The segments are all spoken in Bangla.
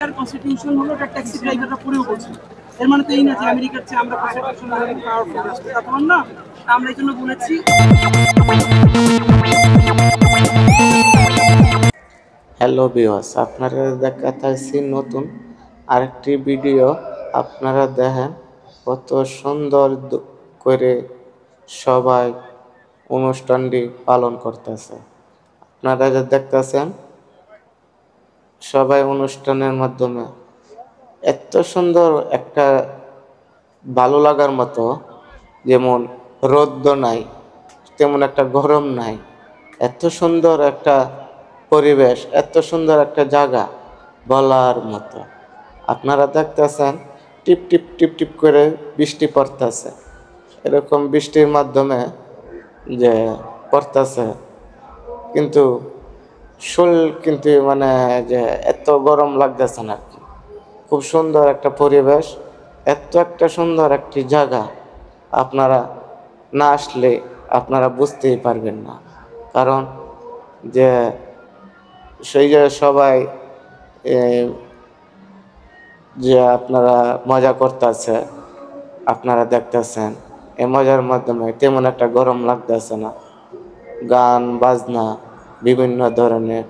আমেরিকার কনস্টিটিউশন হলো এটা ট্যাক্সি ড্রাইভাররা পড়েও বলছে। এর মানে তো এই না যে আমেরিকার চেয়ে আমরা কনস্টিটিউশন পাওয়ারফুল রাষ্ট্র, তা তোমার না। আমরা এই জন্য বলেছি হ্যালো ভিউয়ার্স, আপনারা দেখাচ্ছি নতুন আরেকটি ভিডিও। আপনারা দেখেন কত সুন্দর করে সবাই অনুষ্ঠানটি পালন করতেছে। আপনারা যা দেখতেছেন সবাই অনুষ্ঠানের মাধ্যমে এত সুন্দর একটা ভালো লাগার মতো, যেমন রোদ্দ নাই তেমন একটা গরম নাই, এত সুন্দর একটা পরিবেশ, এত সুন্দর একটা জায়গা বলার মতো। আপনারা দেখতেছেন টিপ টিপ টিপ টিপ করে বৃষ্টি পড়তেছে। এরকম বৃষ্টির মাধ্যমে যে পড়তেছে কিন্তু শরীর কিন্তু মানে যে এত গরম লাগতেছে না আর কি। খুব সুন্দর একটা পরিবেশ, এত একটা সুন্দর একটি জায়গা, আপনারা না আসলে আপনারা বুঝতেই পারবেন না। কারণ যে সেই যে সবাই যে আপনারা মজা করতেছে, আপনারা দেখতেছেন এই মজার মাধ্যমে তেমন একটা গরম লাগতেছে না। গান বাজনা বিভিন্ন ধরনের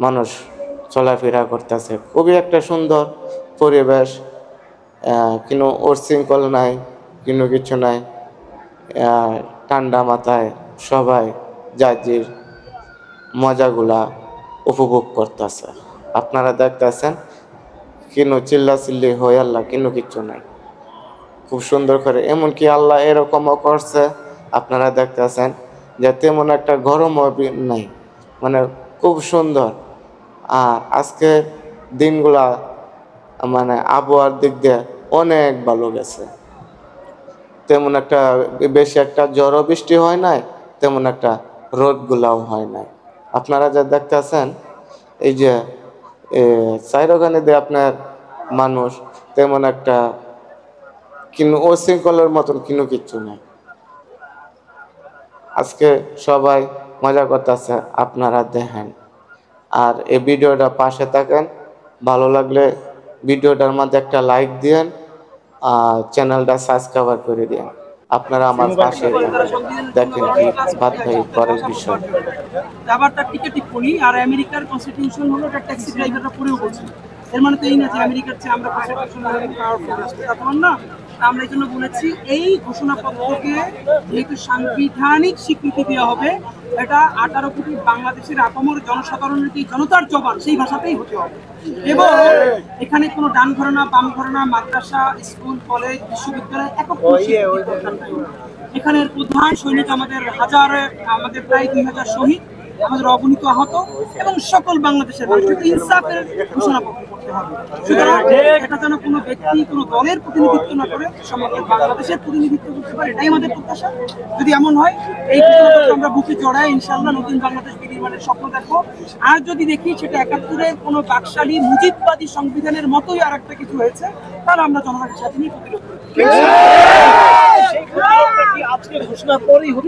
মানুষ চলাফেরা করতেছে, খুবই একটা সুন্দর পরিবেশ। কোনো উচ্ছৃঙ্খল নাই, কোনো কিছু নাই। ঠান্ডা মাথায় সবাই যার মজাগুলা উপভোগ করতেছে। আপনারা দেখতেছেন কোনো চিল্লাচিল্লি হয়ে আল্লাহ কোনো কিছু নাই, খুব সুন্দর করে। এমনকি আল্লাহ এরকমও করছে, আপনারা দেখতেছেন যে তেমন একটা গরমও নাই, মানে খুব সুন্দর। আর আজকে দিনগুলা মানে আবহাওয়ার দিক দিয়ে অনেক ভালো গেছে। তেমন একটা বেশি একটা ঝড় বৃষ্টি হয় নাই, তেমন একটা রোদগুলাও হয় নাই। আপনারা যা দেখতেছেন এই যে চাইরোখানে দিয়ে আপনার মানুষ তেমন একটা কিন্তু উশৃঙ্খলের মতন কোনো কিচ্ছু নেই। আজকে সবাই মজা করতেছে, আপনারা দেখেন। আর এই ভিডিওটা পাশে থাকেন, ভালো লাগলে ভিডিওটার মধ্যে একটা লাইক দিয়েন আর চ্যানেলটা সাবস্ক্রাইব করে দিন। আপনারা আমার পাশে দেখেন কি বাদ ভাই পরের বিষয়। আবার তার টিকিট করি আর আমেরিকার কনস্টিটিউশন হলো এটা ট্যাক্সি ড্রাইভাররা পড়েও বলছে। এর মানে তো এই না যে আমেরিকার চেয়ে আমরা কনস্টিটিউশন পাওয়ারফুল রাষ্ট্র, তা তোমার না। আমরা এই জন্য বলেছি এই ঘোষণাপত্রকে যেহেতু সাংবিধানিক স্বীকৃতি দেওয়া হবে, এটা 18 কোটি বাংলাদেশের আপামর জনসাধারণের যে জনতার জবান সেই ভাষাতেই হতে হবে। এবং এখানে কোনো ডান ঘরানা বাম ঘরানা মাদ্রাসা স্কুল কলেজ বিশ্ববিদ্যালয় একক এখানের প্রধান সৈনিক আমাদের প্রায় 2000 শহীদ, আমাদের অগণিত আহত এবং সকল বাংলাদেশের মানুষের ইনসাফের ঘোষণাপত্র করতে হবে। সুতরাং এটা যেন কোনো ব্যক্তি কোনো দলের প্রতিনিধিত্ব না করে সমগ্র বাংলাদেশের প্রতিনিধিত্ব করতে পারে, এটাই আমাদের প্রত্যাশা। যদি এমন হয় এই ঘোষণাপত্র আমরা বুকে চড়াই ইনশাআল্লাহ নতুন বাংলাদেশ বিনির্মাণের স্বপ্ন দেখবো। আর যদি দেখি সেটা 71-এর কোনো বাকশালী মুজিববাদী সংবিধানের মতোই আর একটা কিছু হয়েছে, তাহলে আমরা জনগণের সাথে নিয়ে প্রতিরোধ করব।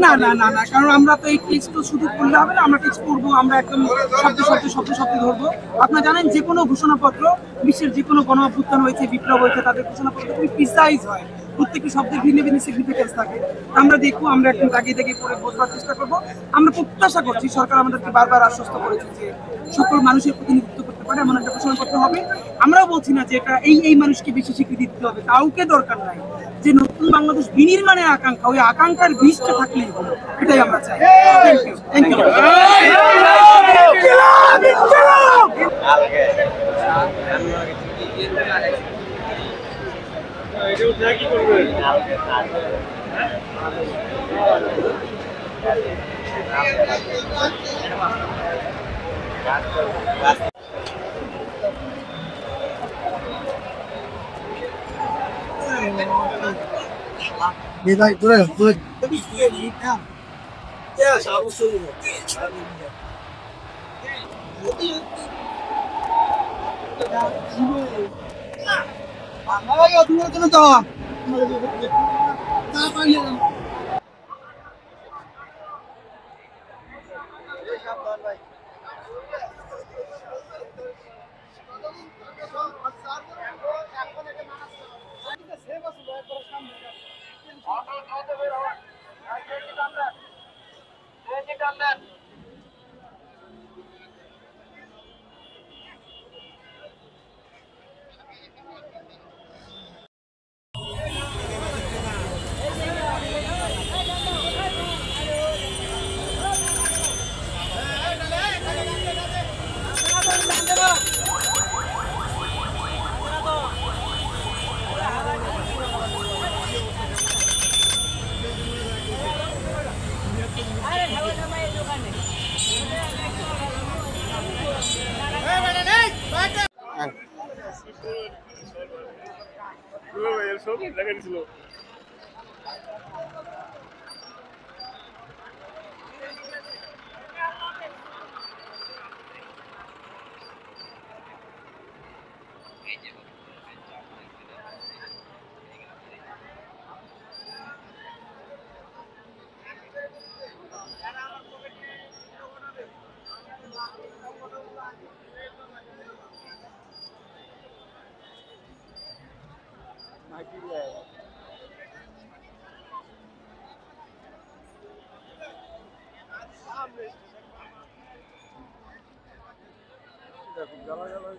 না না না না, কারণ আমরা তো এই টেক্সট শুধু করলে হবে না, আমরা টেক্সট করবো, আমরা একদম শব্দে ধরবো। আপনারা জানেন যে কোনো ঘোষণাপত্র বিশ্বের যে কোনো গণ অভ্যুত্থান হয়েছে, বিপ্লব হয়েছে, তাদের ঘোষণাপত্র খুবই প্রিসাইজ হয়, প্রত্যেকটি শব্দের ভিন্ন ভিন্ন সিগনিফিকেন্স থাকে। আমরা দেখবো, আমরা একটু দাগিয়ে দাগিয়ে পড়ে বোঝবার চেষ্টা করবো। আমরা প্রত্যাশা করছি, সরকার আমাদেরকে বারবার আশ্বস্ত করেছে যে সকল মানুষের প্রতিনিধিত্ব করতে পারে এমন একটা ঘোষণাপত্র হবে। আমরাও বলছি না যে এটা এই মানুষকে বেশি স্বীকৃতি দিতে হবে, কাউকে দরকার নাই। যে নতুন বাংলাদেশ বিনির্মাণের আকাঙ্ক্ষা, ওই আকাঙ্ক্ষার বীজটা থাকলেই হলো, এটাই আমরা চাই। Thank you. Midnight Drill, good. Yes, I will show you. Mamaya, dulu ka na to. Nakakaya lang. দেখুন জ্বালা জ্বালা